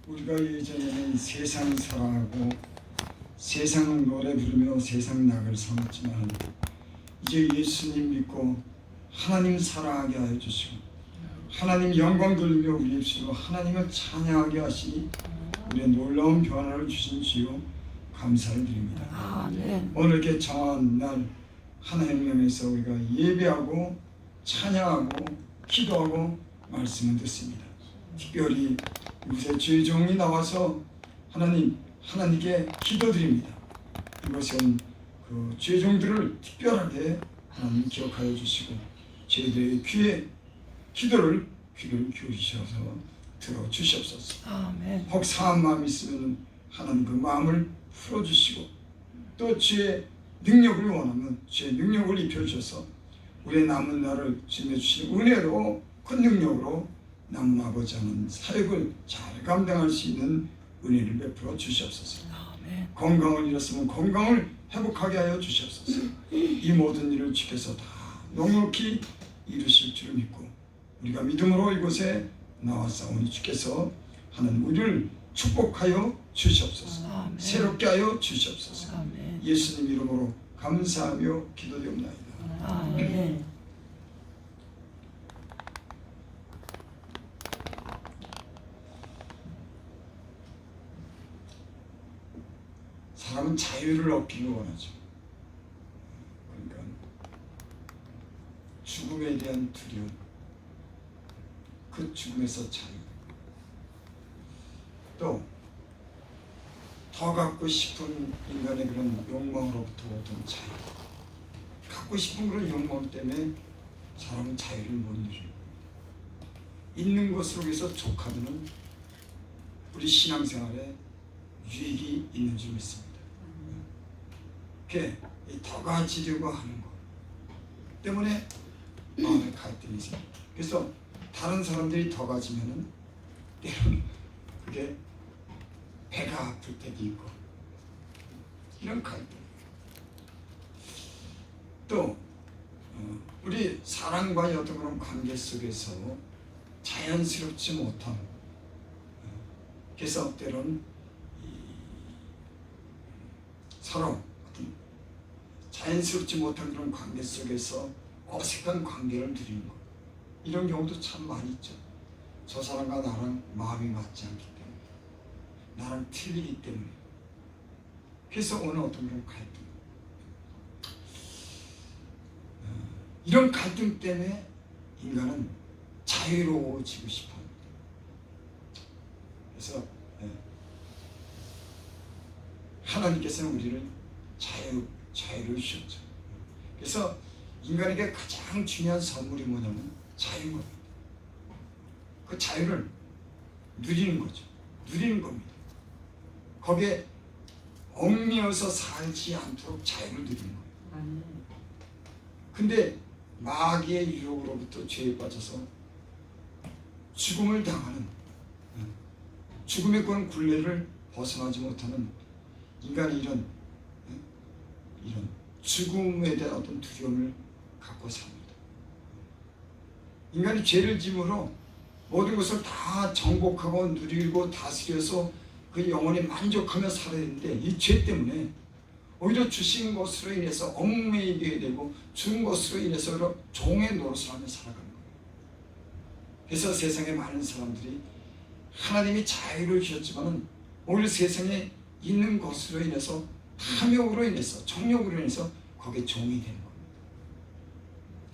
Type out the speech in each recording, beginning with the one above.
우리가 예전에는 세상 사랑하고 세상 노래 부르며 세상 낙을 삼았지만 이제 예수님 믿고 하나님 사랑하게 하여 주시고 하나님 영광 돌리며 우리 입술로 하나님을 찬양하게 하시니 우리의 놀라운 변화를 주신 주여 감사를 드립니다. 아멘. 오늘 이렇게 정한 날 하나님 명에서 우리가 예배하고 찬양하고 기도하고 말씀을 듣습니다. 특별히 요새 죄종이 나와서 하나님께 기도드립니다. 이것은 그 죄종들을 특별하게 하나님 기억하여 주시고 저희들의 귀를 기울이셔서 들어주시옵소서. 아멘. 혹 상한 마음이 있으면 하나님 그 마음을 풀어주시고 또 주의 능력을 원하면 주의 능력을 입혀주셔서 우리의 남은 날을 주님의 주신 은혜로 큰 능력으로 남은 아버지 하는 사역을 잘 감당할 수 있는 은혜를 베풀어 주시옵소서. 아멘. 건강을 잃었으면 건강을 회복하게 하여 주시옵소서. 이 모든 일을 주께서 다 넉넉히 이루실 줄 믿고 우리가 믿음으로 이곳에 나왔사오니 주께서 하나님 우리를 축복하여 주시옵소서. 아멘. 새롭게 하여 주시옵소서. 아멘. 예수님 이름으로 감사하며 기도드립니다. 아멘. 사람은 자유를 얻기를 원하죠. 그러니까 죽음에 대한 두려움, 그 죽음에서 자유, 또 더 갖고 싶은 인간의 그런 욕망으로부터 얻은 자유, 갖고 싶은 그런 욕망 때문에 사람은 자유를 못 누리고 있는 것으로 해서 족하드는 우리 신앙생활에 유익이 있는 줄 믿습니다. 그게 더 가지려고 하는 것 때문에 마음에 갈등이 생깁니다. 그래서 다른 사람들이 더 가지면은 때로는 그게 배가 아플 때도 있고 이런 갈등. 또 우리 사랑과의 어떤 그런 관계 속에서 자연스럽지 못한 그래서 때로는 서로 자연스럽지 못한 그런 관계 속에서 어색한 관계를 누리는 것, 이런 경우도 참 많이 있죠. 저 사람과 나랑 마음이 맞지 않기 때문에, 나랑 틀리기 때문에, 그래서 오는 어떤 그런 갈등, 이런 갈등 때문에 인간은 자유로워지고 싶어합니다. 그래서 하나님께서는 우리를 자유를 주셨죠. 그래서 인간에게 가장 중요한 선물이 뭐냐면 자유인 겁니다. 그 자유를 누리는 거죠. 누리는 겁니다. 거기에 얽매여서 살지 않도록 자유를 누리는 거예요. 근데 마귀의 유혹으로부터 죄에 빠져서 죽음을 당하는, 죽음의 그런 굴레를 벗어나지 못하는 인간이 이런 죽음에 대한 어떤 두려움을 갖고 삽니다. 인간이 죄를 지므로 모든 것을 다 정복하고 누리고 다스려서 그 영혼이 만족하며 살아야 되는데 이 죄 때문에 오히려 주신 것으로 인해서 얽매이게 되고 준 것으로 인해서 종의 노릇을 하며 살아가는 거예요. 그래서 세상에 많은 사람들이 하나님이 자유를 주셨지만 오히려 세상에 있는 것으로 인해서 탐욕으로 인해서 정욕으로 인해서 거기에 종이 되는 겁니다.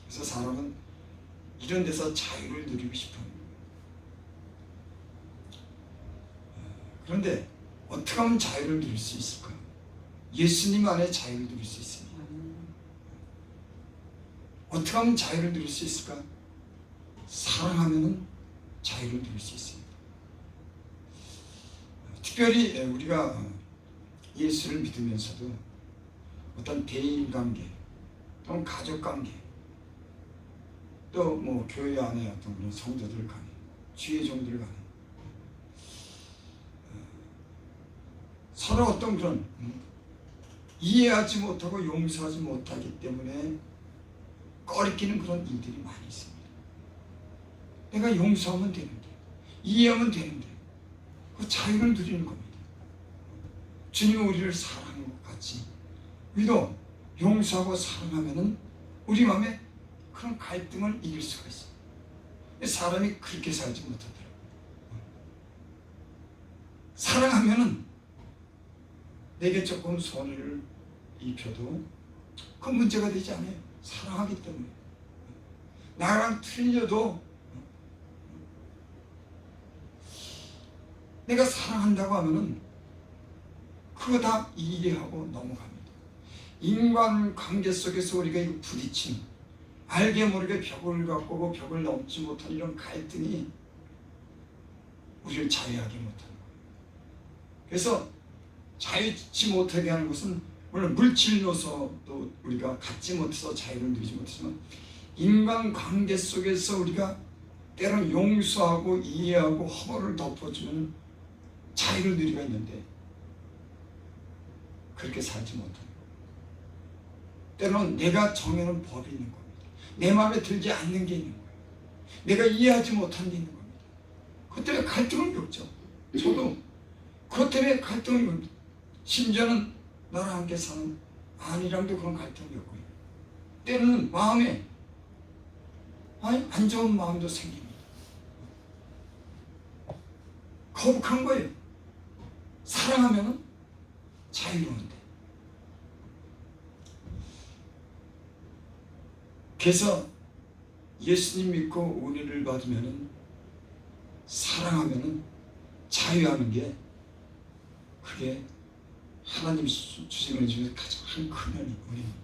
그래서 사람은 이런 데서 자유를 누리고 싶어합니다. 그런데 어떻게 하면 자유를 누릴 수 있을까? 예수님 안에 자유를 누릴 수 있습니다. 어떻게 하면 자유를 누릴 수 있을까? 사랑하면 자유를 누릴 수 있습니다. 특별히 우리가 예수를 믿으면서도 어떤 대인관계 또는 가족관계 또 뭐 교회 안에 어떤 그런 성도들 간에 주의 종들 간에 서로 어떤 그런 이해하지 못하고 용서하지 못하기 때문에 꺼리끼는 그런 일들이 많이 있습니다. 내가 용서하면 되는데 이해하면 되는데 그 자유를 누리는 겁니다. 주님이 우리를 사랑한 것 같이 우리도 용서하고 사랑하면은 우리 마음에 그런 갈등을 이길 수가 있어요. 사람이 그렇게 살지 못하더라고요. 사랑하면은 내게 조금 손해를 입혀도 그 문제가 되지 않아요. 사랑하기 때문에. 나랑 틀려도 내가 사랑한다고 하면은 그거 다 이해하고 넘어갑니다. 인간관계 속에서 우리가 이 부딪힘, 알게 모르게 벽을 가꾸고 벽을 넘지 못한 이런 갈등이 우리를 자유하게 못하는 거예요. 그래서 자유치 못하게 하는 것은 물론 물질 요소도 우리가 갖지 못해서 자유를 누리지 못하지만 인간관계 속에서 우리가 때로는 용서하고 이해하고 허물을 덮어주면 자유를 누리가 있는데 그렇게 살지 못하는 거예요. 때로는 내가 정해놓은 법이 있는 겁니다. 내 마음에 들지 않는 게 있는 거예요. 내가 이해하지 못한 게 있는 겁니다. 그것 때문에 갈등을 겪죠. 저도 그것 때문에 갈등을 겪습니다. 심지어는 나랑 함께 사는 아내랑도 그런 갈등을 겪고요. 때로는 마음에 안 좋은 마음도 생깁니다. 거북한 거예요. 사랑하면 자유로운데. 그래서 예수님 믿고 은혜를 받으면 사랑하면 자유하는 게 그게 하나님이 주시는 중에서 가장 큰 은혜입니다.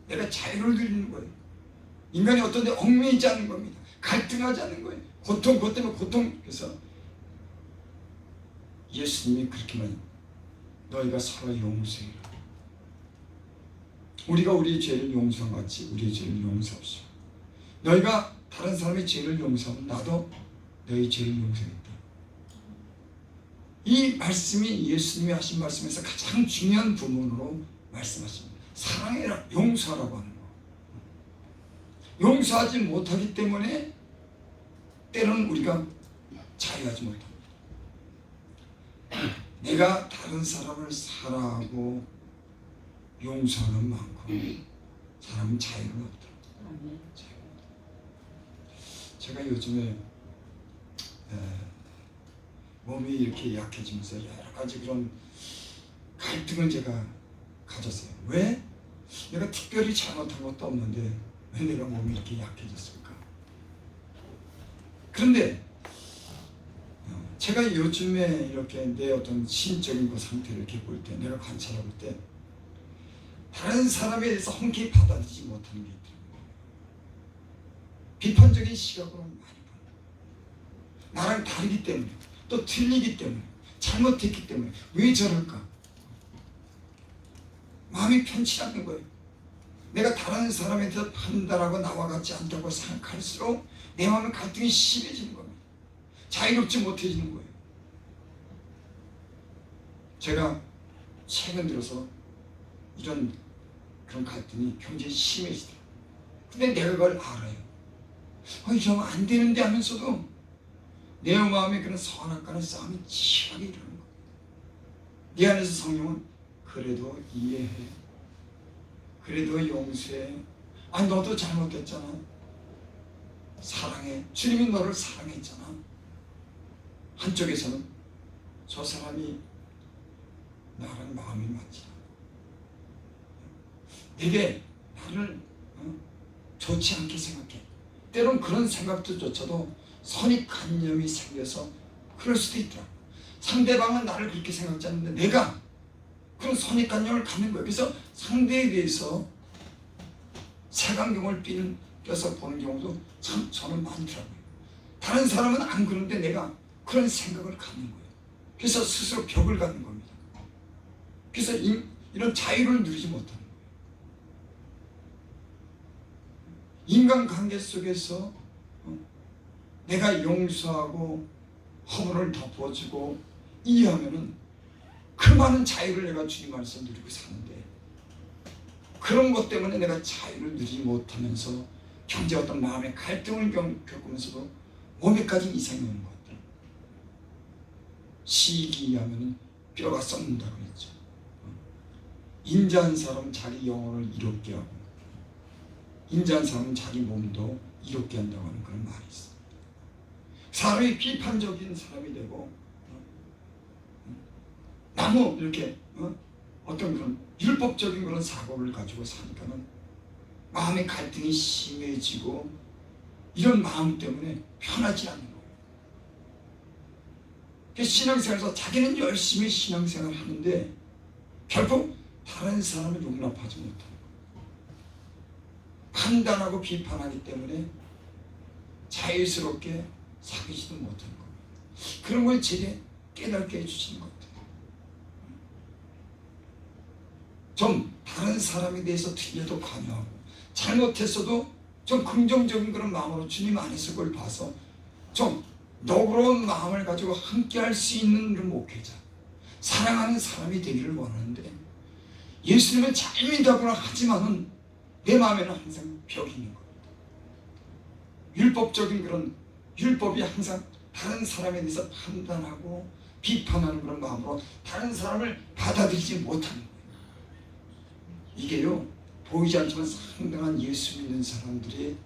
내가 자유를 누리는 거예요. 인간이 어떤 데 얽매이지 않는 겁니다. 갈등하지 않는 거예요. 고통, 그것 때문에 고통. 그래서 예수님이 그렇게 말합니다. 너희가 서로 용서해라. 우리가 우리의 죄를 용서한 것 같이 우리의 죄를 용서합시오. 너희가 다른 사람의 죄를 용서하면 나도 너희 죄를 용서했다. 이 말씀이 예수님이 하신 말씀에서 가장 중요한 부분으로 말씀하십니다. 사랑해라, 용서하라고 하는 거. 용서하지 못하기 때문에 때로는 우리가 자유하지 못합니다. 내가 다른 사람을 사랑하고 용서하는 만큼 사람은 자유가 없더라고요. 제가 요즘에 몸이 이렇게 약해지면서 여러 가지 그런 갈등을 제가 가졌어요. 왜? 내가 특별히 잘못한 것도 없는데 왜 내가 몸이 이렇게 약해졌을까? 그런데 제가 요즘에 이렇게 내 어떤 신적인 그 상태를 이렇게 볼 때, 내가 관찰해 볼 때 다른 사람에 대해서 흔쾌히 받아들이지 못하는 게 있더라고요. 비판적인 시각으로 많이 보는 거예요. 나랑 다르기 때문에, 또 틀리기 때문에, 잘못했기 때문에 왜 저럴까? 마음이 편치 않는 거예요. 내가 다른 사람에 대해서 판단하고 나와 같지 않다고 생각할수록 내 마음의 갈등이 심해지는 겁니다. 자유롭지 못해지는 거예요. 제가 최근 들어서 이런 그런 갈등이 굉장히 심해지더라고요. 근데 내가 그걸 알아요. 형 안 되는데 하면서도 내 마음에 그런 선악과는 싸움이 치열하게 일어나는 거예요. 내 안에서 성령은 그래도 이해해. 그래도 용서해. 아, 너도 잘못했잖아. 사랑해. 주님이 너를 사랑했잖아. 한쪽에서는 저 사람이 나랑 마음이 맞지 않아. 되게 나를 좋지 않게 생각해. 때론 그런 생각조차도 선입관념이 생겨서 그럴 수도 있더라. 상대방은 나를 그렇게 생각지 않는데 내가 그런 선입관념을 갖는 거예요. 그래서 상대에 대해서 색안경을 껴서 보는 경우도 참 저는 많더라고요. 다른 사람은 안 그런데 내가 그런 생각을 갖는 거예요. 그래서 스스로 벽을 갖는 겁니다. 그래서 이런 자유를 누리지 못하는 거예요. 인간관계 속에서 내가 용서하고 허물을 덮어주고 이해하면은 그 많은 자유를 내가 주님 안에서 누리고 사는데 그런 것 때문에 내가 자유를 누리지 못하면서 경제 어떤 마음의 갈등을 겪으면서도 몸에까지 이상이 오는 것 같아요. 시기하면은 뼈가 썩는다고 그랬죠. 인자한 사람은 자기 영혼을 이롭게 하고 인자한 사람은 자기 몸도 이롭게 한다고 하는 그런 말이 있습니다. 사람이 비판적인 사람이 되고 너무 이렇게 어떤 그런 율법적인 그런 사고를 가지고 사니까는 마음의 갈등이 심해지고 이런 마음 때문에 편하지 않는 거예요. 신앙생활에서 자기는 열심히 신앙생활을 하는데 결국 다른 사람을 용납하지 못하는 거예요. 판단하고 비판하기 때문에 자유스럽게 사귀지도 못하는 거예요. 그런 걸 제게 깨닫게 해주시는 것 같아요. 좀 다른 사람에 대해서 틀려도 관여하고 잘못했어도 좀 긍정적인 그런 마음으로 주님 안에서 그걸 봐서 좀 너그러운 마음을 가지고 함께 할 수 있는 그런 목회자, 사랑하는 사람이 되기를 원하는데 예수님은 잘 믿다고는 하지만은 내 마음에는 항상 벽이 있는 겁니다. 율법적인 그런 율법이 항상 다른 사람에 대해서 판단하고 비판하는 그런 마음으로 다른 사람을 받아들이지 못하는 거예요. 이게요 보이지 않지만 상당한 예수 믿는 사람들이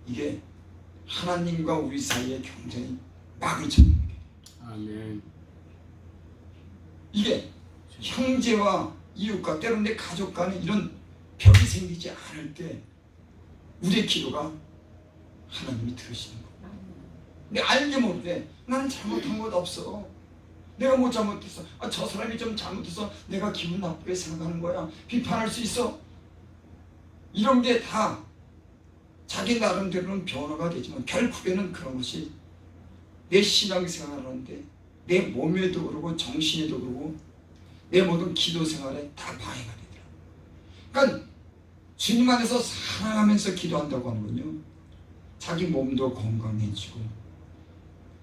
이게 하나님과 우리 사이에 굉장히 막을 쳐는 거예요. 아멘. 이게 형제와 이웃과 때로는 내 가족 간에 이런 벽이 생기지 않을 때 우리의 기도가 하나님이 들으시는 거예요. 근데 알게 모르게 나는 잘못한 것 없어. 내가 뭐 잘못했어? 저 사람이 좀 잘못해서 내가 기분 나쁘게 생각하는 거야. 비판할 수 있어. 이런 게 다 자기 나름대로는 변화가 되지만 결국에는 그런 것이 내 신앙생활을 하는데 내 몸에도 그러고 정신에도 그러고 내 모든 기도 생활에 다 방해가 되더라고요. 그러니까 주님 안에서 사랑하면서 기도한다고 하는 건요 자기 몸도 건강해지고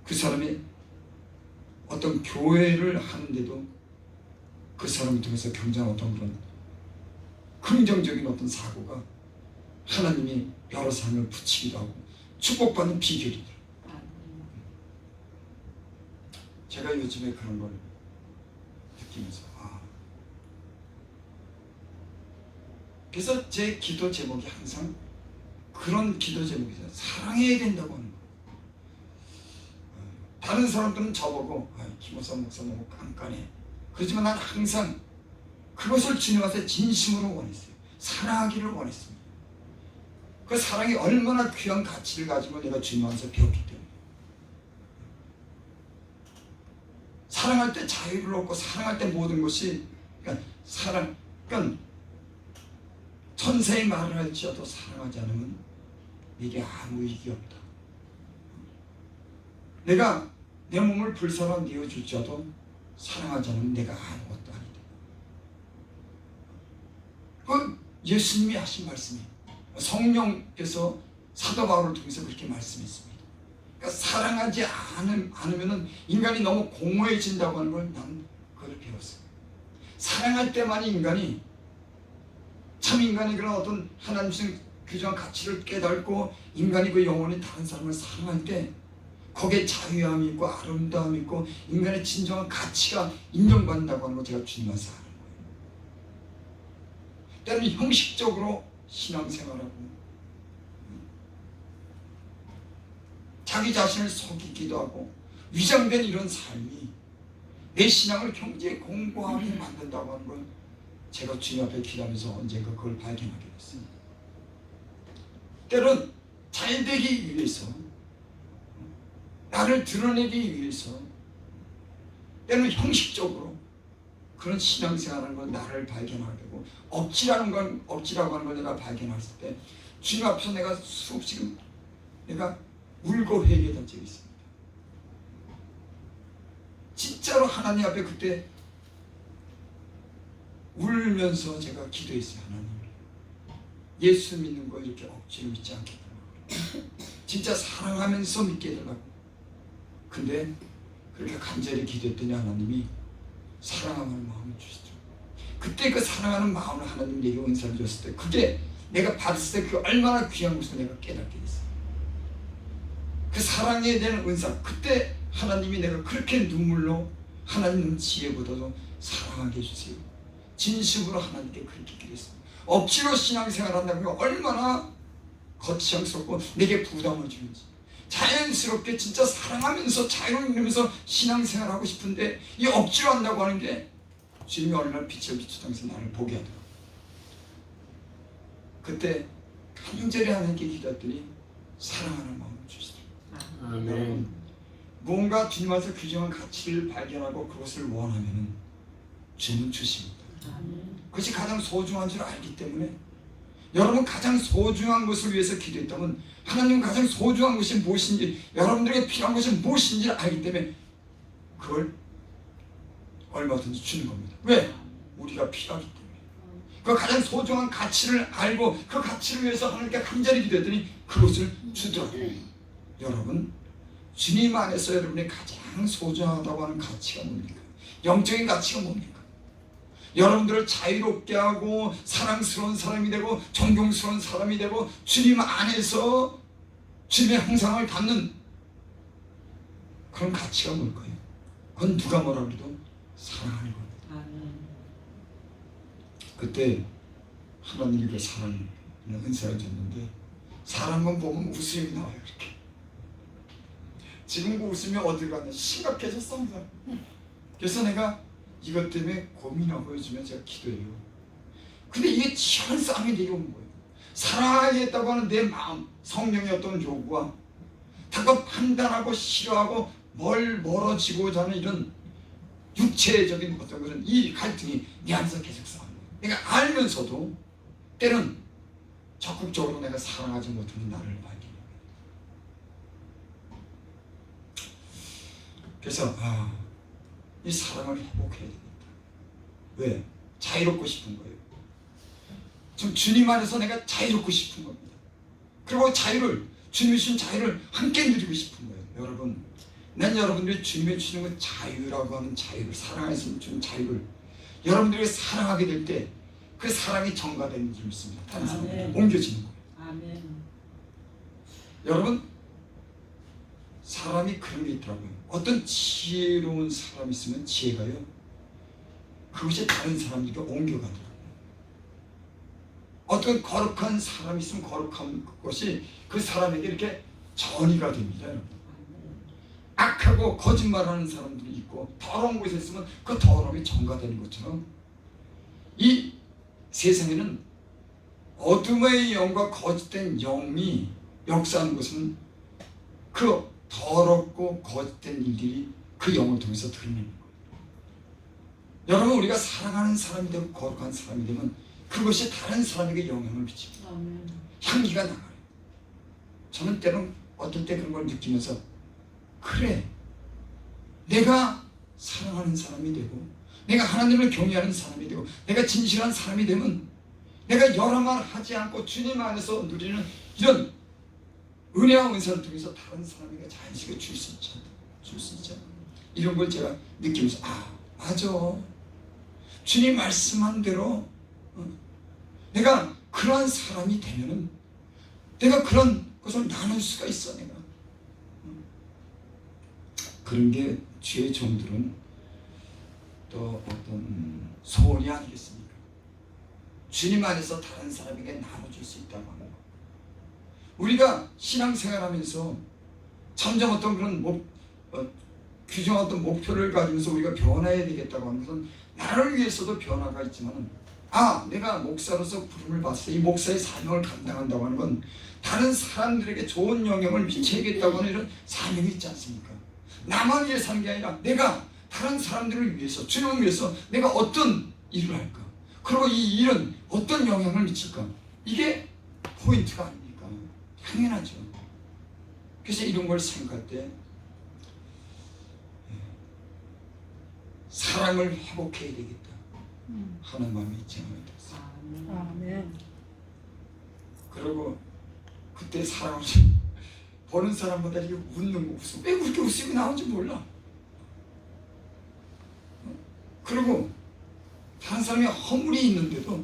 그 사람이 어떤 교회를 하는데도 그 사람을 통해서 굉장한 어떤 그런 긍정적인 어떤 사고가 하나님이 여러 사람을 붙이기도 하고 축복받는 비결이더라고요. 제가 요즘에 그런 걸 느끼면서 그래서 제 기도 제목이 항상 그런 기도 제목이죠. 사랑해야 된다고 하는 거예요. 다른 사람들은 저보고 김호사 목사 너무 깐깐해. 그렇지만 난 항상 그것을 주님한테 진심으로 원했어요. 사랑하기를 원했습니다. 그 사랑이 얼마나 귀한 가치를 가지고 내가 주님한테 배웠기 때문에 사랑할 때 자유를 얻고 사랑할 때 모든 것이 그러니까 그러니까 천사의 말을 할지라도 사랑하지 않으면 내게 아무 이익이 없다. 내가 내 몸을 불사로 내어줄지라도 사랑하지 않으면 내가 아무것도 아니다. 그 예수님이 하신 말씀이에요. 성령께서 사도 바울을 통해서 그렇게 말씀했습니다. 그러니까 사랑하지 않으면 인간이 너무 공허해진다고 하는 걸 나는 그걸 배웠어요. 사랑할 때만이 인간이 참 인간의 그런 어떤 하나님의 규정 가치를 깨닫고 인간이 그 영혼이 다른 사람을 사랑할 때 거기에 자유함이 있고 아름다움이 있고 인간의 진정한 가치가 인정받는다고 하는 걸 제가 주님께서 아는 거예요. 때로는 형식적으로 신앙생활하고 자기 자신을 속이기도 하고 위장된 이런 삶이 내 신앙을 굉장히 공고하게 만든다고 하는 걸 제가 주님 앞에 기도하면서 언젠가 그걸 발견하게 됐습니다. 때로는 잘되기 위해서 나를 드러내기 위해서 때로는 형식적으로 그런 신앙생활하는 건 나를 발견하게 되고 억지라고 하는 걸 내가 발견했을 때 주님 앞에서 내가 수없이 내가 울고 회개한 적이 있습니다. 진짜로 하나님 앞에 그때 울면서 제가 기도했어요. 하나님, 예수 믿는 거 이렇게 억지로 믿지 않게 해달라고. 진짜 사랑하면서 믿게 해달라고. 근데 그렇게 간절히 기도했더니 하나님이 사랑하는 마음을 주시죠. 그때 그 사랑하는 마음을 하나님 내게 은사를 줬을 때 그게 내가 받았을 때 그 얼마나 귀한 것을 내가 깨닫게 됐어요. 그 사랑에 대한 은사, 그때 하나님이 내가 그렇게 눈물로 하나님 지혜보다도 사랑하게 해주세요. 진심으로 하나님께 그렇게 기도했습니다. 억지로 신앙생활 한다는 게 얼마나 거창스럽고 내게 부담을 주는지. 자연스럽게 진짜 사랑하면서 자유를 누리면서 신앙생활하고 싶은데 이 억지로 한다고 하는 게 주님이 어느 날 빛을 비추면서 나를 보게 하더라고요. 그때 간절히 하나님께 기도했더니 사랑하는 마음을 주시더라고요. 아멘. 무언가 주님 안에서 귀중한 가치를 발견하고 그것을 원하면 주님은 주십니다. 그것이 가장 소중한 줄 알기 때문에 여러분 가장 소중한 것을 위해서 기도했다면 하나님은 가장 소중한 것이 무엇인지 여러분들에게 필요한 것이 무엇인지 알기 때문에 그걸 얼마든지 주는 겁니다. 왜? 우리가 필요하기 때문에. 그 가장 소중한 가치를 알고 그 가치를 위해서 하나님께 간절히 기도했더니 그것을 주더라고요. 여러분 주님 안에서 여러분이 가장 소중하다고 하는 가치가 뭡니까? 영적인 가치가 뭡니까? 여러분들을 자유롭게 하고 사랑스러운 사람이 되고 존경스러운 사람이 되고 주님 안에서 주님의 형상을 담는 그런 가치가 뭘까요? 그건 누가 뭐라 그래도 사랑하는 겁니다. 그때 하나님이 그 사랑의 은사를 줬는데 사람만 보면 웃음이 나와요. 이렇게 지금 그 웃음이 어디 갔나 심각해졌어 항상. 그래서 내가 이것 때문에 고민하고 요즘에 제가 기도해요. 근데 이게 치열한 싸움이 내려오는 거예요. 사랑하겠다고 하는 내 마음, 성령의 어떤 요구와 다가 판단하고 싫어하고 멀어지고자 하는 이런 육체적인 어떤 그런 이 갈등이 내 안에서 계속 싸우는 거예요. 내가 알면서도 때는 적극적으로 내가 사랑하지 못하는 나를 발견해요. 그래서 이 사랑을 회복해야 됩니다. 왜? 자유롭고 싶은 거예요. 지금 주님 안에서 내가 자유롭고 싶은 겁니다. 그리고 자유를 주님이 주신 자유를 함께 누리고 싶은 거예요. 여러분, 난 여러분들이 주님이 주시는 그 자유라고 하는 자유를 사랑하시는 주는 자유를 여러분들이 사랑하게 될 때 그 사랑이 전가되는 줄 믿습니다. 다른 사람에게 옮겨지는 거예요. 아멘. 여러분 사람이 그런 게 있더라고요. 어떤 지혜로운 사람이 있으면 지혜가요 그것이 다른 사람들에게 옮겨가더라고요. 어떤 거룩한 사람이 있으면 거룩한 것이 그 사람에게 이렇게 전이가 됩니다. 여러분. 악하고 거짓말하는 사람들이 있고 더러운 곳에 있으면 그 더러움이 전가되는 것처럼 이 세상에는 어둠의 영과 거짓된 영이 역사하는 것은 그 더럽고 거짓된 일들이 그 영을 통해서 드러내는 거예요. 여러분 우리가 사랑하는 사람이 되고 거룩한 사람이 되면 그것이 다른 사람에게 영향을 미칩니다. 향기가 나가요. 저는 때론 어떤 때 그런 걸 느끼면서 그래 내가 사랑하는 사람이 되고 내가 하나님을 경외하는 사람이 되고 내가 진실한 사람이 되면 내가 여러 말 하지 않고 주님 안에서 누리는 이런 은혜와 은사를 통해서 다른 사람에게 자연스럽게 줄 수 있잖아. 이런 걸 제가 느끼면서 맞아. 주님 말씀한 대로 내가 그러한 사람이 되면은 내가 그런 것을 나눌 수가 있어. 내가 그런 게 주의 종들은 또 어떤 소원이 아니겠습니까? 주님 안에서 다른 사람에게 나눠줄 수 있다고 하는 거. 우리가 신앙생활하면서 점점 어떤 그런 규정한 어떤 목표를 가지면서 우리가 변화해야 되겠다고 하는 것은 나를 위해서도 변화가 있지만 내가 목사로서 부름을 받아서 이 목사의 사명을 감당한다고 하는 건 다른 사람들에게 좋은 영향을 미쳐야겠다고 하는 이런 사명이 있지 않습니까? 나만 위해 사는 게 아니라 내가 다른 사람들을 위해서 주님을 위해서 내가 어떤 일을 할까? 그리고 이 일은 어떤 영향을 미칠까? 이게 포인트가 아닙니까? 당연하죠. 그래서 이런 걸 생각할 때 사랑을 회복해야 되겠다 하는 마음이 제안이 됐어요. 아멘. 그리고 그때 사랑을 보는 사람마다 이게 웃는 거 웃음 왜 그렇게 웃음이 나오는지 몰라. 그리고 다른 사람이 허물이 있는데도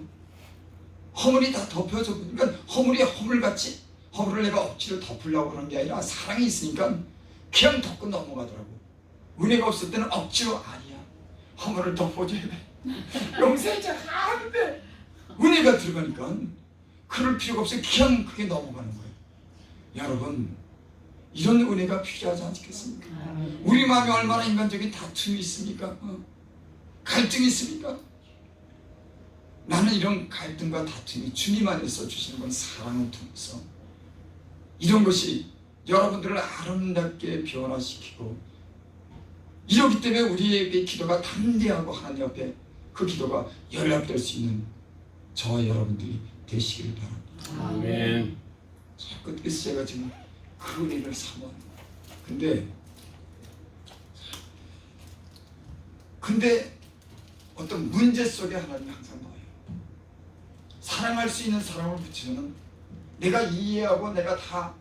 허물이 다 덮여져 보니까 허물이 허물같이 허물을 내가 억지로 덮으려고 하는 게 아니라 사랑이 있으니까 그냥 덮고 넘어가더라고. 은혜가 없을 때는 억지로 아니야. 허물을 덮어줘야 돼. 용서해줘 하는데 은혜가 들어가니까 그럴 필요가 없어요. 그냥 그게 넘어가는 거예요. 여러분, 이런 은혜가 필요하지 않겠습니까? 우리 마음에 얼마나 인간적인 다툼이 있습니까? 갈등이 있습니까? 나는 이런 갈등과 다툼이 주님 안에서 주시는 건 사랑을 통해서 이런 것이 여러분들을 아름답게 변화시키고, 이러기 때문에 우리에게 기도가 담대하고 하나님 앞에 그 기도가 연락될 수 있는 저와 여러분들이 되시길 바랍니다. 아멘. 끝에서 제가 지금 그 은혜를 사모하는 거예요. 근데 어떤 문제 속에 하나님이 항상 넣어요. 사랑할 수 있는 사람을 붙이면 내가 이해하고 내가 다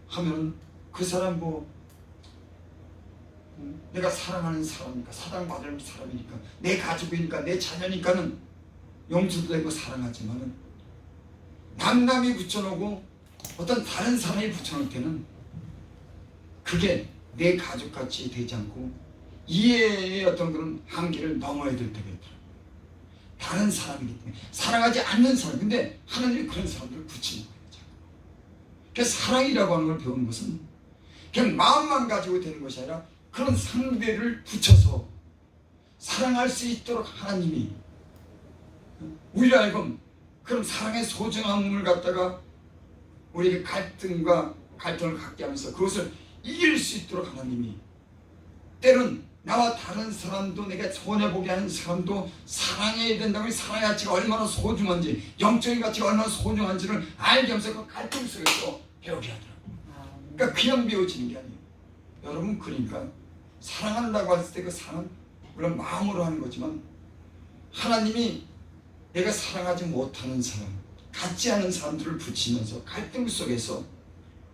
하면 그 사람 내가 사랑하는 사람이니까, 사랑받을 사람이니까, 내 가족이니까, 내 자녀니까는 용서도 되고 사랑하지만은 남남이 붙여놓고 어떤 다른 사람이 붙여놓을 때는 그게 내 가족같이 되지 않고 이해의 어떤 그런 한계를 넘어야 될 때가 있더라고요. 다른 사람이기 때문에 사랑하지 않는 사람, 근데 하나님이 그런 사람들을 붙이는 거예요. 그래서 사랑이라고 하는 걸 배우는 것은 그냥 마음만 가지고 되는 것이 아니라 그런 상대를 붙여서 사랑할 수 있도록 하나님이 우리를 하여금 그런 사랑의 소중함을 갖다가 우리에게 갈등을 갖게 하면서 그것을 이길 수 있도록 하나님이 때론 나와 다른 사람도, 내가 손해보게 하는 사람도 사랑해야 된다고, 사랑의 가치가 얼마나 소중한지, 영적인 가치가 얼마나 소중한지를 알게 하면서 그 갈등 속에서 배우게 하더라고요. 그러니까 그냥 배워지는 게 아니에요. 여러분, 그러니까 사랑한다고 했을 때 그 사랑은 물론 마음으로 하는 거지만 하나님이 내가 사랑하지 못하는 사람, 같지 않은 사람들을 붙이면서 갈등 속에서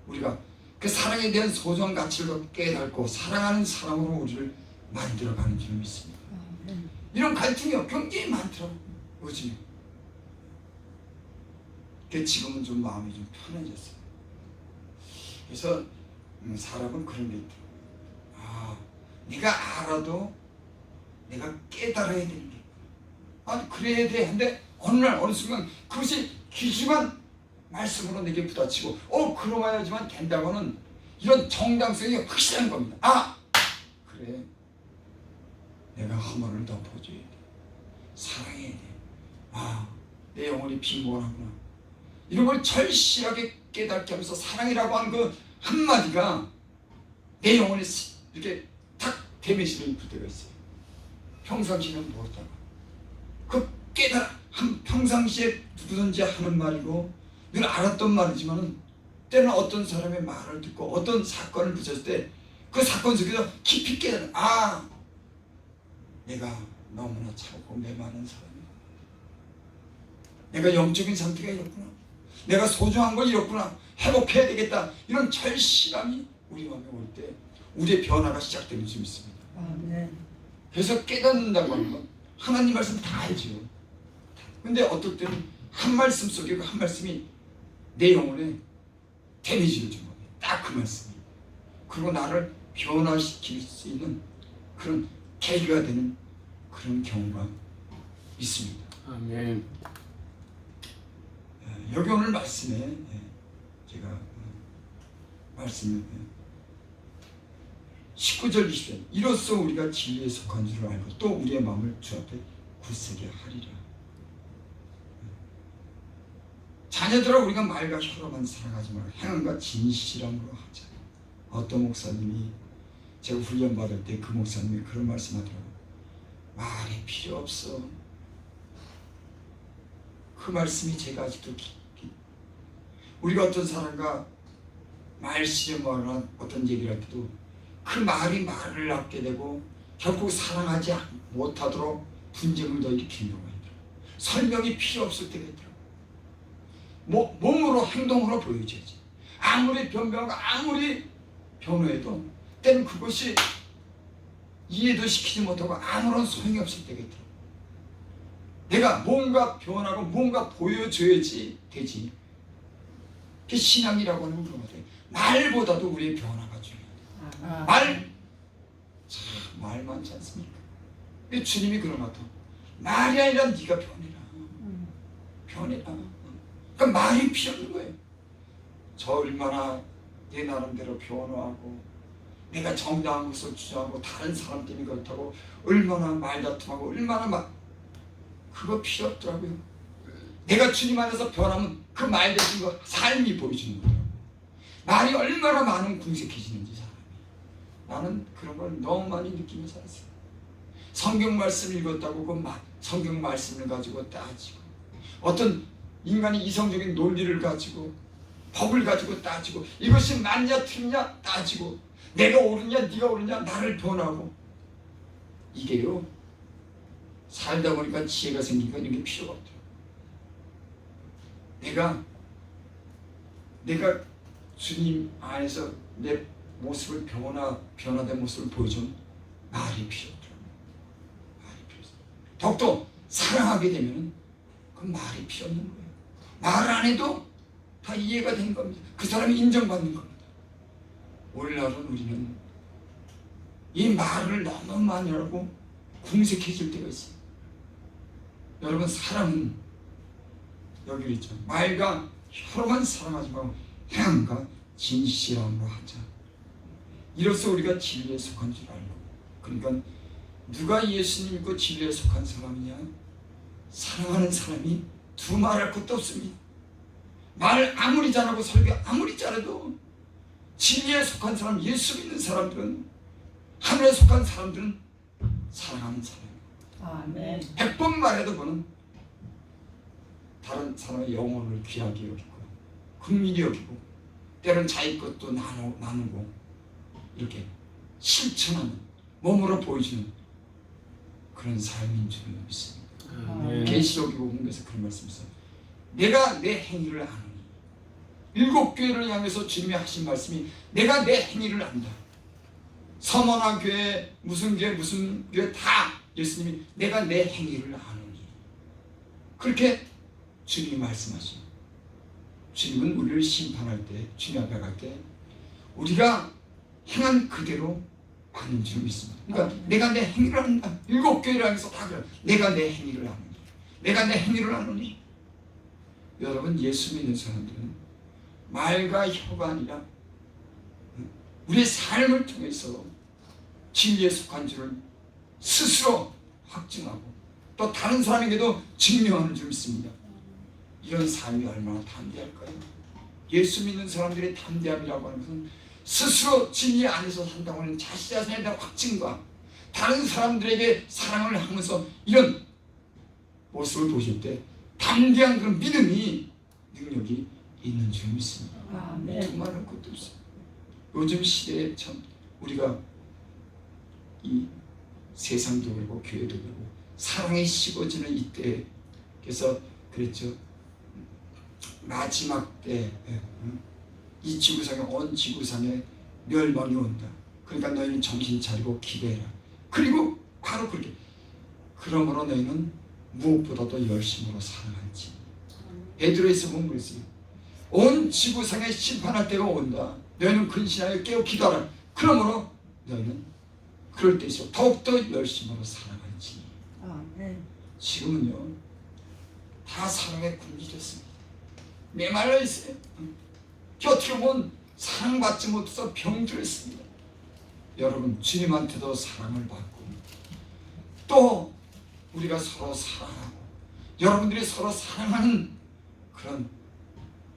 우리가 그 사랑에 대한 소중한 가치를 깨닫고 사랑하는 사람으로 우리를 만들어가는 줄 믿습니다. 이런 갈등이 굉장히 많더라고요, 요즘에. 지금은 좀 마음이 좀 편해졌어요. 그래서 사람은 그런 게 있더라고요. 네가 알아도 내가 깨달아야 되는 게 그래야 돼. 근데 어느 날 어느 순간 그것이 귀중한 말씀으로 내게 부딪히고 그러야지만 된다고는 이런 정당성이 확실한 겁니다. 그래, 내가 허물을 덮어줘야 돼. 사랑해야 돼. 내 영혼이 빈곤하구나. 이런 걸 절실하게 깨닫게 하면서 사랑이라고 하는 그 한마디가 내 영혼에 이렇게 탁 데미지를 입을 때가 있어요. 평상시에는 모르다가 그 평상시에 누구든지 하는 말이고 늘 알았던 말이지만은 때는 어떤 사람의 말을 듣고 어떤 사건을 붙였을 때 그 사건 속에서 깊이 깨달은 내가 너무나 차고 메마른 사람이야. 내가 영적인 상태가 이렇구나. 내가 소중한 걸 잃었구나. 회복해야 되겠다. 이런 절실함이 우리 마음에 올 때 우리의 변화가 시작되는 줄 믿습니다. 그래서 깨닫는다고 하는 건 하나님 말씀 다 알죠. 근데 어떨 때는 한 말씀 속에 그 한 말씀이 내 영혼에 데미지를 준 겁니다. 딱 그 말씀이. 그리고 나를 변화시킬 수 있는 그런 계기가 되는 그런 경우가 있습니다. 아멘. 여기 오늘 말씀에 제가 말씀을 19절 20절 이로써 우리가 진리에 속한 줄을 알고 또 우리의 마음을 주 앞에 굳세게 하리라. 자녀들아, 우리가 말과 혀로만 살아가지 말고 행함과 진실함으로 하자. 어떤 목사님이 제가 훈련받을 때 그 목사님이 그런 말씀하더라고요. 말이 필요 없어. 그 말씀이 제가 아직도 깊이, 우리가 어떤 사람과 말 시험하거나 어떤 얘기를 할 때도 그 말이 말을 낳게 되고 결국 사랑하지 못하도록 분쟁을 더 일으키는 경우가 있더라고요. 설명이 필요 없을 때가 있더라고요. 몸으로 행동으로 보여줘야지. 아무리 변명하고 아무리 변호해도 때는 그것이 이해도 시키지 못하고 아무런 소용이 없을 때가 있더라고요. 내가 뭔가 변하고 뭔가 보여줘야지 되지. 그게 신앙이라고 하는 그런 거예요. 말보다도 우리의 변화가 중요해요. 말 많지 않습니까? 근데 주님이 그런 것 같아. 말이 아니라 네가 변해라. 변해라. 그러니까 말이 필요 없는 거예요. 저 얼마나 내 나름대로 변호하고 내가 정당한 것을 주장하고 다른 사람 때문에 그렇다고 얼마나 말다툼하고 얼마나 막 그거 필요 없더라고요. 내가 주님 안에서 변하면 그 말 대신 거 삶이 보여주는 거예요. 말이 얼마나 많은 궁색해지는지 사람이. 나는 그런 걸 너무 많이 느끼며 살았어요. 성경 말씀 읽었다고 그 성경 말씀을 가지고 따지고 어떤 인간이 이성적인 논리를 가지고 법을 가지고 따지고 이것이 맞냐 틀리냐 따지고 내가 옳으냐 네가 옳으냐 나를 변하고 이게요 살다 보니까 지혜가 생기니까 이런 게 필요가 없더라고요. 내가 주님 안에서 내 모습을 변화된 모습을 보여주면 말이 필요 없더라고요. 말이 필요 없어요. 더욱더 사랑하게 되면 그 말이 필요 없는 거예요. 말 안 해도 다 이해가 된 겁니다. 그 사람이 인정받는 겁니다. 오늘날은 우리는 이 말을 너무 많이 하고 궁색해질 때가 있어요. 여러분 사랑은 여기 있죠. 말과 혀로만 사랑하지 말고 행함과 진실함으로 하자. 이로써 우리가 진리에 속한 줄 알고. 그러니까 누가 예수님 믿고 진리에 속한 사람이냐? 사랑하는 사람이 두말할 것도 없습니다. 말 아무리 잘하고 설교 아무리 잘해도 진리에 속한 사람, 예수 믿는 사람들은, 하늘에 속한 사람들은 사랑하는 사람이에요. 100번 말해도 그는 다른 사람의 영혼을 귀하게 여기고 긍휼히 여기고 때로는 자기 것도 나누고 이렇게 실천하는 몸으로 보여주는 그런 삶인 줄 믿습니다. 계시록 복음에서 그런 말씀이 있어요. 내가 내 행위를 아노니. 7교회를 향해서 주님이 하신 말씀이 내가 내 행위를 안다. 서머나 교회 무슨 교회 다 예수님이 내가 내 행위를 아노니. 그렇게 주님이 말씀하시죠. 주님은 우리를 심판할 때, 주님 앞에 갈 때 우리가 행한 그대로 아는 줄 믿습니다. 그러니까 내가 내 행위를 안다. 7교회를 향해서 다 그래. 내가 내 행위를 아노니. 내가 내 행위를 아노니. 여러분 예수 믿는 사람들은 말과 혀가 아니라 우리의 삶을 통해서 진리에 속한 줄을 스스로 확증하고 또 다른 사람에게도 증명하는 줄 믿습니다. 이런 삶이 얼마나 담대할까요? 예수 믿는 사람들의 담대함이라고 하는 것은 스스로 진리 안에서 산다고 하는 자신에 대한 확증과 다른 사람들에게 사랑을 하면서 이런 모습을 보실 때 담대한 그런 믿음이 능력이 있는 줄 믿습니다. 두말할 것도 없어요. 요즘 시대에 참 우리가 이 세상도 그렇고 교회도 그렇고 사랑이 식어지는 이때 그래서 그랬죠. 마지막 때 이 지구상에 온 지구상에 멸망이 온다. 그러니까 너희는 정신 차리고 기도해라. 그리고 바로 그렇게 그러므로 너희는 무엇보다도 열심으로 사랑할지. 베드로에서 보면 그랬어요. 온 지구상에 심판할 때가 온다. 너희는 근신하여 깨어 기도하라. 그러므로 너희는 그럴 때일수록 더욱더 열심으로 사랑할지. 지금은요 다 사랑에 굶주렸습니다. 메말라 있어요. 어떻게 보면 사랑받지 못해서 병들었습니다. 여러분 주님한테도 사랑을 받고 또 우리가 서로 사랑하고 여러분들이 서로 사랑하는 그런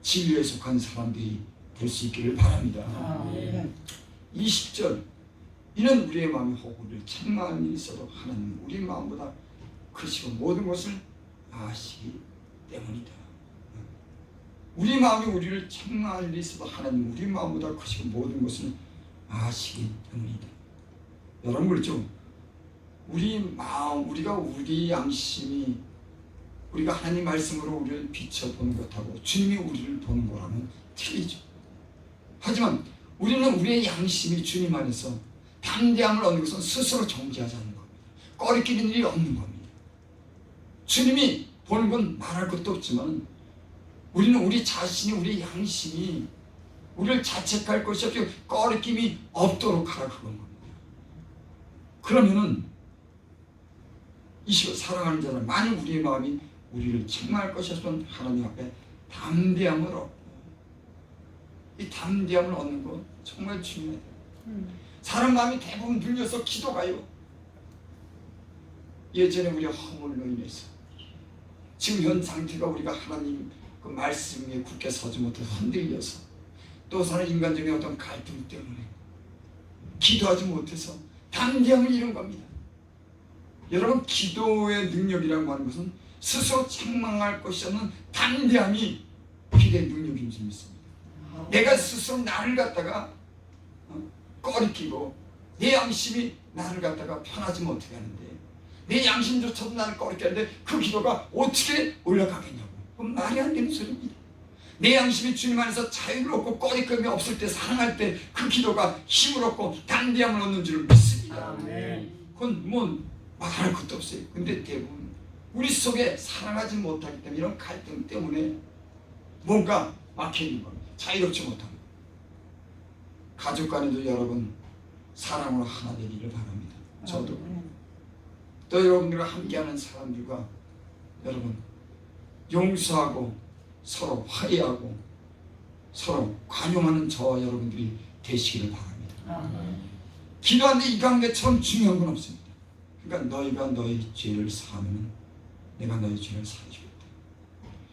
진리에 속한 사람들이 될 수 있기를 바랍니다. 20절 이는 우리의 마음이 혹 우리를 책망하는 일이 있어도 하나님 우리 마음보다 크시고 모든 것을 아시기 때문이다. 우리 마음이 우리를 책망할 일이 있어도 하나님 우리 마음보다 크시고 모든 것을 아시기 때문이다. 여러분 그렇죠? 우리 마음, 우리 양심이 우리가 하나님 말씀으로 우리를 비춰보는 것하고 주님이 우리를 보는 거랑은 틀리죠. 하지만 우리는 우리의 양심이 주님 안에서 담대함을 얻는 것은 스스로 정지하지 않는 겁니다. 꺼리끼는 일이 없는 겁니다. 주님이 보는 건 말할 것도 없지만 우리는 우리 자신이 우리의 양심이 우리를 자책할 것이 없고 꺼리낌이 없도록 하라 그건 겁니다. 그러면은 이시고 사랑하는 자는 만일 우리의 마음이 우리를 책망할 것이었으면 하나님 앞에 담대함을 얻고, 이 담대함을 얻는 건 정말 중요해요. 사람 마음이 대부분 눌려서 기도가요. 예전에 우리 허물로 인해서 지금 현 상태가 우리가 하나님 그 말씀 위에 굳게 서지 못해서 흔들려서, 또 사는 인간적인 어떤 갈등 때문에 기도하지 못해서 담대함을 잃은 겁니다. 여러분, 기도의 능력이라고 하는 것은 스스로 책망할 것이 없는 담대함이 기도의 능력인 줄 믿습니다. 내가 스스로 나를 갖다가 꺼리끼고 내 양심이 나를 갖다가 편하지 못하게 하는데, 내 양심조차도 나를 꺼리게 하는데 그 기도가 어떻게 올라가겠냐고. 그건 말이 안 되는 소리입니다. 내 양심이 주님 안에서 자유를 얻고 꺼리낌이 없을 때, 사랑할 때 그 기도가 힘을 얻고 담대함을 얻는 줄 믿습니다. 그건 뭐 말할 것도 없어요. 근데 대부분 우리 속에 사랑하지 못하기 때문에, 이런 갈등 때문에 뭔가 막혀있는 겁니다. 자유롭지 못한 것. 가족 간에도 여러분 사랑으로 하나 되기를 바랍니다. 저도 또 여러분들과 함께하는 사람들과 여러분 용서하고 서로 화해하고 서로 관용하는 저와 여러분들이 되시기를 바랍니다. 기도하는데 이 관계처럼 중요한 건 없습니다. 그러니까 너희가 너희 죄를 사하면 내가 너희 죄를 사해주겠다.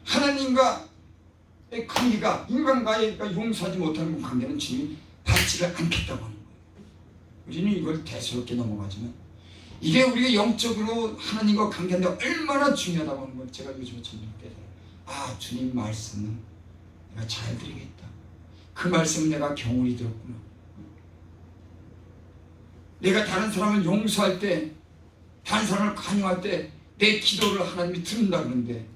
하나님과의 관계가, 인간과의 용서하지 못하는 관계는 주님이 받지를 않겠다고 하는 거예요. 우리는 이걸 대수롭게 넘어가지만 이게 우리가 영적으로 하나님과 관계하는데 얼마나 중요하다고 하는 걸 제가 요즘에 점점 깨달아요. 아, 주님 말씀은 내가 잘 드리겠다. 그 말씀은 내가 경홀히 들었구나. 내가 다른 사람을 용서할 때, 다른 사람을 관용할 때 내 기도를 하나님이 듣는다 그러는데,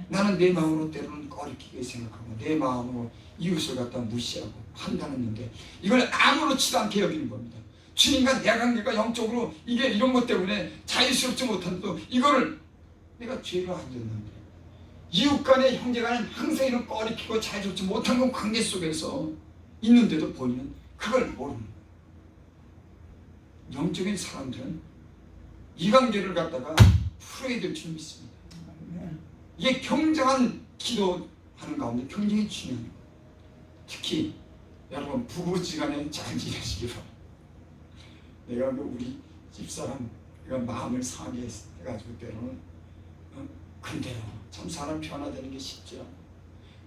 나는 내 마음으로 때로는 꺼리끼게 생각하고 내 마음으로 이웃을 갖다 무시하고 판단했는데 이걸 아무렇지도 않게 여기는 겁니다. 주님과 내 관계가 영적으로 이게 이런 것 때문에 자유스럽지 못한데도 이거를 내가 죄를 안 졌는데, 이웃 간의 형제 간에 항상 이런 꺼리끼고 자유롭지 못한 건 관계 속에서 있는데도 본인은 그걸 모르는 거예요. 영적인 사람들은 이 관계를 갖다가 풀어야 될 줄 믿습니다. 이게 경정한 기도하는 가운데 굉장히 중요한 거예요. 특히 여러분 부부지간에 잘 지내시기 바랍니다. 내가 우리 집사람 마음을 상하게 해가지고 때로는 근데요 참 사람 변화되는 게 쉽지 않아요.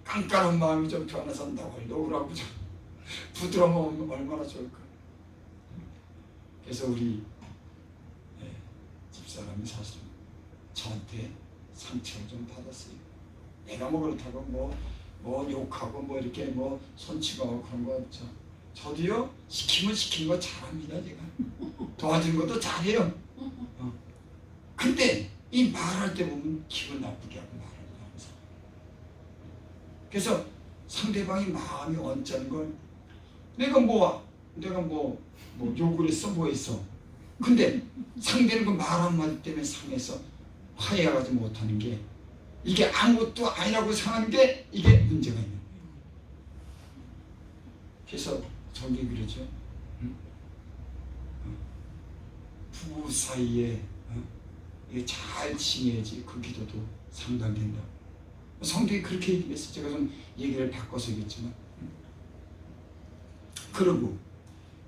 깐깐한 마음이 좀 변해서 너울너울하고 좀 부드러우면 얼마나 좋을까. 그래서 우리 집사람이 사실 저한테 상처를 좀 받았어요. 내가 뭐 그렇다고 뭐 욕하고 뭐 이렇게 뭐 손치고 그런 거 저도요 시키면 시키는 거 잘합니다. 제가 도와주는 것도 잘해요. 근데 이 말할 때 보면 기분 나쁘게 하고 말하는 거예요. 그래서 상대방이 마음이 언짢은 걸 내가 뭐 욕을 했어 뭐 했어. 근데 상대는 그 말 한마디 때문에 상해서 화해하지 못하는 게, 이게 아무것도 아니라고 생각하는 게 이게 문제가 있는 거예요. 그래서 성경이 그러죠. 부부 사이에 이게 잘 지내야지 그 기도도 상당된다. 성경이 그렇게 얘기했어요. 제가 좀 얘기를 바꿔서 얘기했지만, 그러고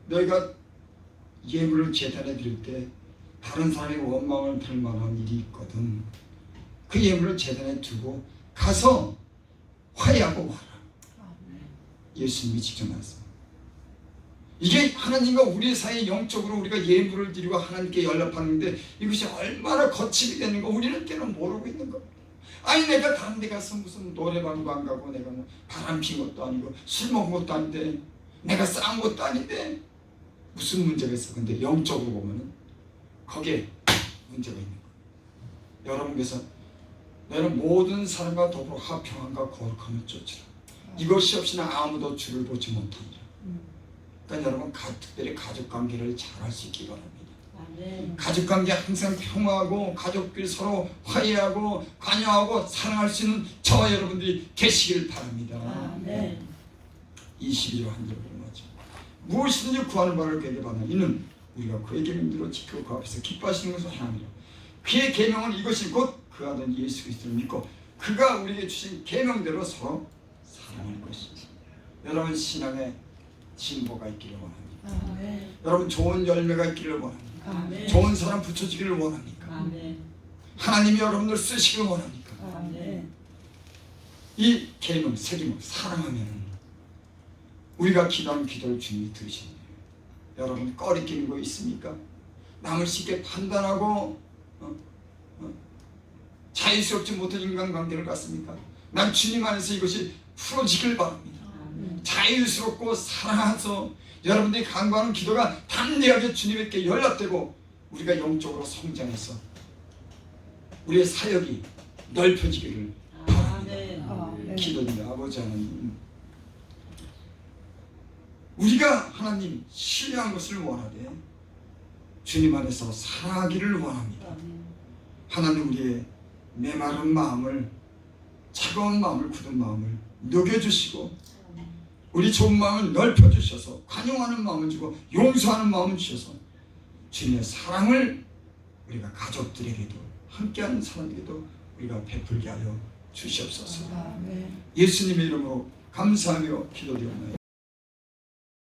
너희가 예물을 제단에 드릴 때 다른 사람의 원망을 들 만한 일이 있거든 그 예물을 제단에 두고 가서 화해하고 와라. 예수님이 직접 말씀. 이게 하나님과 우리 사이 영적으로 우리가 예물을 드리고 하나님께 연락하는데 이것이 얼마나 거침이 되는 거 우리는 때는 모르고 있는 겁니다. 아니 내가 다른 데 가서 무슨 노래방도 안 가고 내가 뭐 바람 핀 것도 아니고 술 먹은 것도 아닌데 내가 싸운 것도 아닌데 무슨 문제가 있어. 근데 영적으로 보면은 거기에 문제가 있는 거예요. 여러분께서 너는 모든 사람과 더불어 화평함과 거룩함을 쫓으라. 이것이 없이는 아무도 주를 보지 못하리라. 그러니까 여러분 특별히 가족관계를 잘할 수 있기 바랍니다. 가족관계 항상 평화하고 가족끼리 서로 화해하고 관여하고 사랑할 수 있는 저와 여러분들이 되시길 바랍니다. 21절 한 절을 맞죠. 무엇이든지 구하는 바를 그에게 받나 이는 우리가 그에게 믿음으로 지키고 그 앞에서 기뻐하시는 것을 행함이라. 그의 계명은 이것이 곧 그 아들 예수 그리스도를 믿고 그가 우리에게 주신 계명대로 서로 사랑하는 것이지. 여러분 신앙에 진보가 있기를 원합니다. 아멘. 여러분 좋은 열매가 있기를 원합니다. 아멘. 좋은 사람 붙여지기를 원합니까? 아멘. 하나님이 여러분들 쓰시길 원합니까? 아멘. 이 계명, 세계명 사랑하면 우리가 기도하는 기도를 주님이 들으시네요. 여러분 꺼리끼는 거 있습니까? 남을 쉽게 판단하고 자유스럽지 못한 인간관계를 갖습니까? 난 주님 안에서 이것이 풀어지길 바랍니다. 자유스럽고 사랑해서 여러분들이 간구하는 기도가 담대하게 주님께 연락되고 우리가 영적으로 성장해서 우리의 사역이 넓혀지기를 바랍니다. 아멘. 기도드려 아버지 하나님, 우리가 하나님 신뢰한 것을 원하되 주님 안에서 살아가기를 원합니다. 하나님 우리의 메마른 마음을, 차가운 마음을, 굳은 마음을 녹여주시고 우리 좁은 마음을 넓혀주셔서 관용하는 마음을 주고 용서하는 마음을 주셔서 주님의 사랑을 우리가 가족들에게도 함께하는 사람에게도 우리가 베풀게 하여 주시옵소서. 아멘. 예수님의 이름으로 감사하며 기도드립니다.